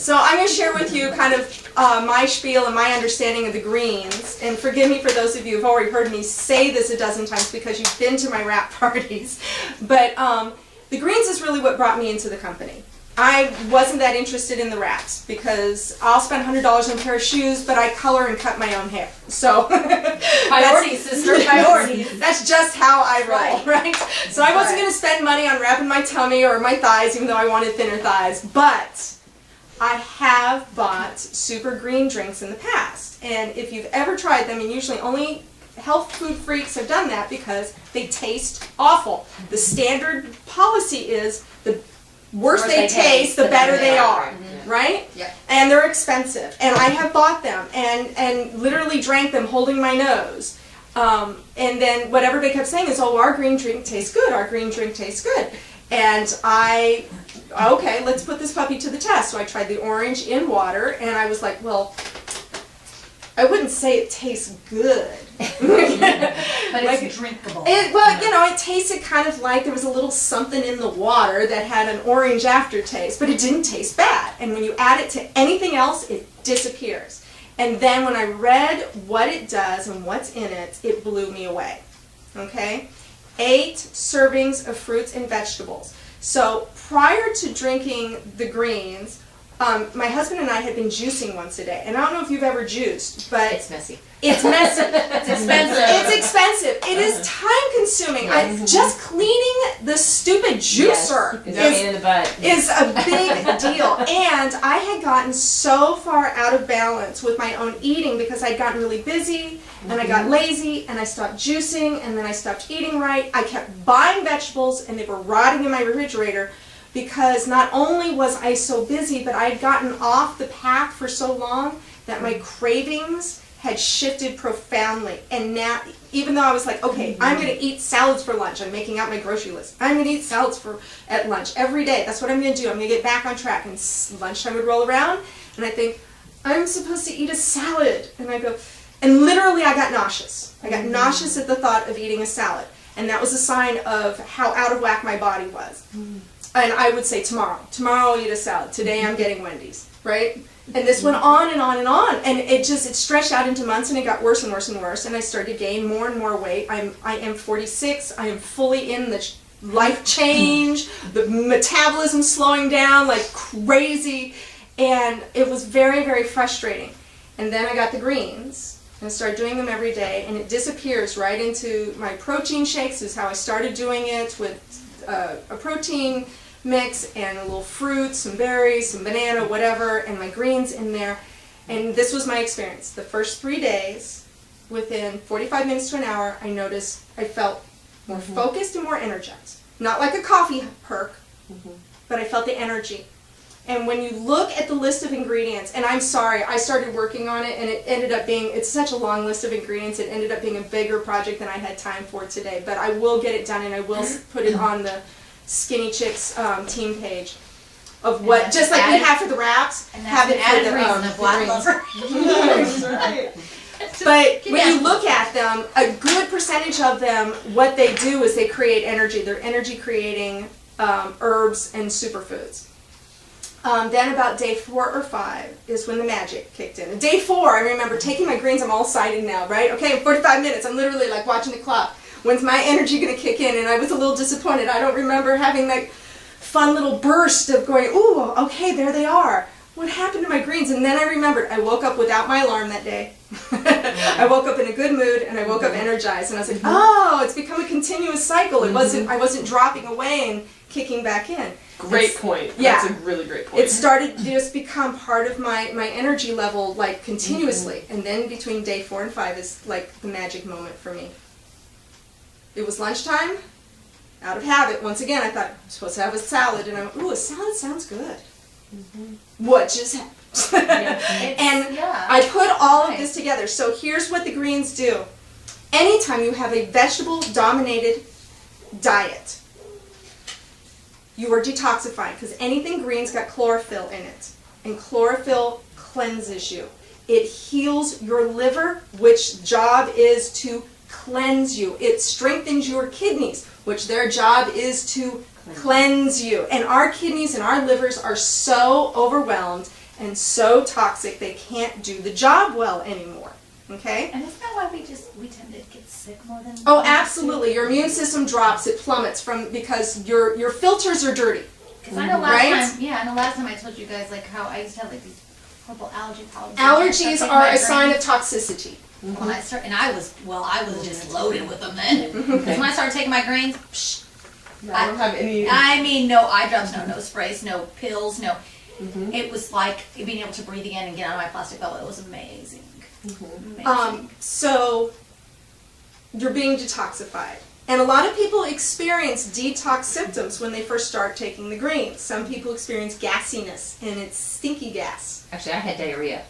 So I'm going to share with you kind of my spiel and my understanding of the greens. And forgive me for those of you who've already heard me say this a dozen times because you've been to my wrap parties. But the greens is really what brought me into the company. I wasn't that interested in the wraps because I'll spend $100 on a pair of shoes, but I color and cut my own hair. So priorities, sister, priorities. That's just how I roll, right? So I wasn't going to spend money on wrapping my tummy or my thighs, even though I wanted thinner thighs. But I have bought super green drinks in the past, and if you've ever tried them, and usually only health food freaks have done that because they taste awful. The standard policy is the worse they taste, the better they are, right? Yep. And they're expensive. And I have bought them and literally drank them holding my nose. And then what everybody kept saying is, oh, our green drink tastes good, our green drink tastes good. And okay, let's put this puppy to the test. So I tried the orange in water, and I was like, well, I wouldn't say it tastes good. But like, it's drinkable. Well, you know, it tasted kind of like there was a little something in the water that had an orange aftertaste, but it didn't taste bad. And when you add it to anything else, it disappears. And then when I read what it does and what's in it, it blew me away. Okay? 8 servings of fruits and vegetables. So prior to drinking the greens, my husband and I had been juicing once a day. And I don't know if you've ever juiced, but it's messy. It's messy. It's expensive. It's expensive. It is time consuming. Just cleaning the stupid juicer is a big deal. And I had gotten so far out of balance with my own eating because I'd gotten really busy and I got lazy and I stopped juicing and then I stopped eating right. I kept buying vegetables and they were rotting in my refrigerator because not only was I so busy, but I had gotten off the path for so long that my cravings had shifted profoundly. And now, even though I was like, okay, I'm going to eat salads for lunch. I'm making out my grocery list. I'm going to eat salads at lunch every day. That's what I'm going to do. I'm going to get back on track. And lunchtime would roll around, and I think, I'm supposed to eat a salad. And I go, and literally I got nauseous. I got nauseous at the thought of eating a salad. And that was a sign of how out of whack my body was. And I would say, tomorrow I'll eat a salad. Today I'm getting Wendy's, right? And this went on and on and on. And it stretched out into months, and it got worse and worse and worse. And I started to gain more and more weight. I am 46. I am fully in the life change. The metabolism slowing down like crazy. And it was very, very frustrating. And then I got the greens and I started doing them every day. And it disappears right into my protein shakes is how I started doing it, with a protein mix and a little fruit, some berries, some banana, whatever, and my greens in there. And this was my experience. The first 3 days, within 45 minutes to an hour, I noticed I felt more focused and more energized. Not like a coffee perk, but I felt the energy. And when you look at the list of ingredients, and I'm sorry, I started working on it, and it ended up being, it's such a long list of ingredients, it ended up being a bigger project than I had time for today. But I will get it done, and I will put it on the Skinny Chicks team page of what, just like we have for the wraps, have it for the black lover. But when you look at them, a good percentage of them, what they do is they create energy. They're energy creating herbs and superfoods. Then about day 4 or 5 is when the magic kicked in. And day 4, I remember taking my greens, I'm all excited now, right? Okay, in 45 minutes, I'm literally like watching the clock. When's my energy going to kick in? And I was a little disappointed. I don't remember having that fun little burst of going, ooh, okay, there they are. What happened to my greens? And then I remembered, I woke up without my alarm that day. I woke up in a good mood, and I woke up energized. And I was like, oh, it's become a continuous cycle. I wasn't dropping away and kicking back in. Great point. Yeah. That's a really great point. It started to just become part of my energy level, like, continuously. And then between day 4 and 5 is like the magic moment for me. It was lunchtime. Out of habit, once again, I thought, I'm supposed to have a salad. And I went, ooh, a salad sounds good. What just happened? And I put all of this together. So here's what the greens do. Anytime you have a vegetable-dominated diet, you are detoxifying, because anything green's got chlorophyll in it. And chlorophyll cleanses you. It heals your liver, which job is to cleanse you. It strengthens your kidneys, which their job is to cleanse you. And our kidneys and our livers are so overwhelmed and so toxic they can't do the job well anymore. Okay? And isn't that why we tend to get sick more than? Oh, absolutely. Your immune system drops, it plummets because your filters are dirty. Because I know last time I told you guys like how I used to have like these horrible allergy problems. Allergies are a sign of toxicity. When I was just loaded with them then. Because when I started taking my grains, I don't have any. I mean, no eye drops, no sprays, no pills, no. It was like being able to breathe again and get out of my plastic bubble. It was amazing. Amazing. So you're being detoxified. And a lot of people experience detox symptoms when they first start taking the greens. Some people experience gassiness, and it's stinky gas. Actually, I had diarrhea.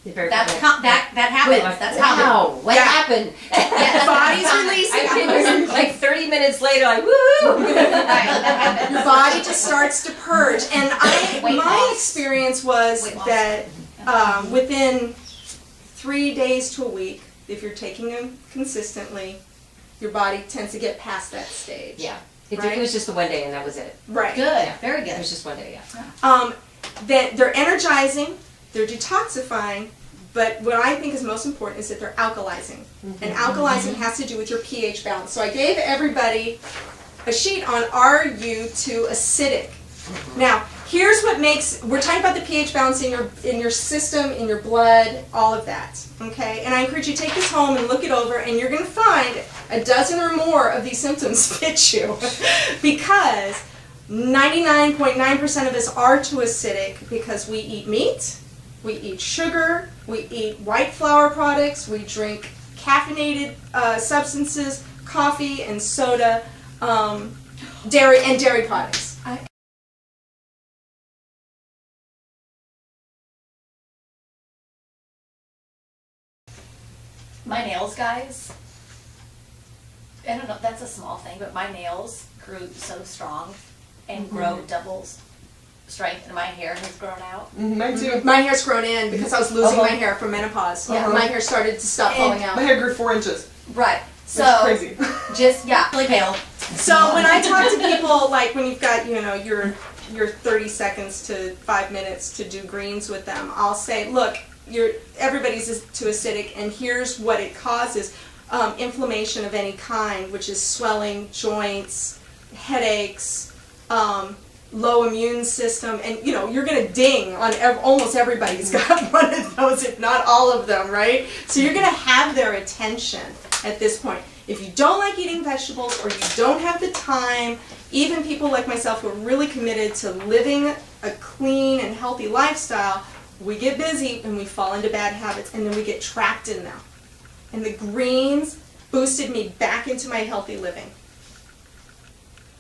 That happens. That's how. Wow, what happened? The body's releasing. Like 30 minutes later, like, woo! Your body just starts to purge. And my experience was that within 3 days to a week, if you're taking them consistently, your body tends to get past that stage. Yeah. Right? It was just the one day, and that was it. Right. Good. Yeah. Very good. It was just one day, yeah. That they're energizing, they're detoxifying, but what I think is most important is that they're alkalizing. And alkalizing has to do with your pH balance. So I gave everybody a sheet on are you to acidic. Now, here's what makes, we're talking about the pH balance in your system, in your blood, all of that, okay? And I encourage you to take this home and look it over, and you're going to find a dozen or more of these symptoms fit you because 99.9% of us are too acidic because we eat meat, we eat sugar, we eat white flour products, we drink caffeinated substances, coffee and soda, dairy products. My nails, guys. I don't know, that's a small thing, but my nails grew so strong and grow double strength, and my hair has grown out. Mine too. My hair's grown in because I was losing my hair from menopause. Yeah. My hair started to stop falling out. My hair grew 4 inches. Right. Which So is crazy. just really pale. So when I talk to people, like when you've got, your 30 seconds to 5 minutes to do greens with them, I'll say, look, everybody's too acidic, and here's what it causes. Inflammation of any kind, which is swelling, joints, headaches, low immune system, and you're going to ding on almost everybody's got one of those, if not all of them, right? So you're going to have their attention at this point. If you don't like eating vegetables or you don't have the time, even people like myself who are really committed to living a clean and healthy lifestyle, we get busy and we fall into bad habits and then we get trapped in them. And the greens boosted me back into my healthy living.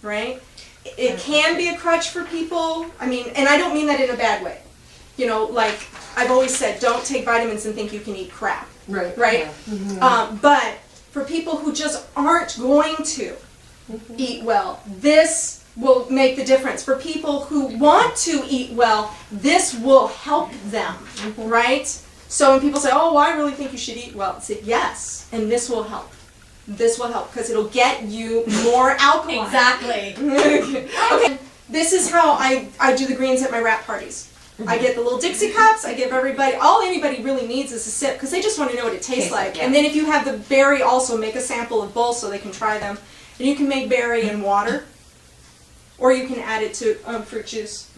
Right? It can be a crutch for people. I mean, and I don't mean that in a bad way. Like I've always said, don't take vitamins and think you can eat crap. Right. Right? But for people who just aren't going to eat well, this will make the difference. For people who want to eat well, this will help them, right? So when people say, oh, I really think you should eat well, say yes, and this will help. This will help because it'll get you more alkaline. Exactly. Okay. This is how I do the greens at my wrap parties. I get the little Dixie cups, I give everybody, all anybody really needs is a sip because they just want to know what it tastes like. Yeah. And then if you have the berry, also make a sample of both so they can try them. And you can make berry in water, or you can add it to fruit juice.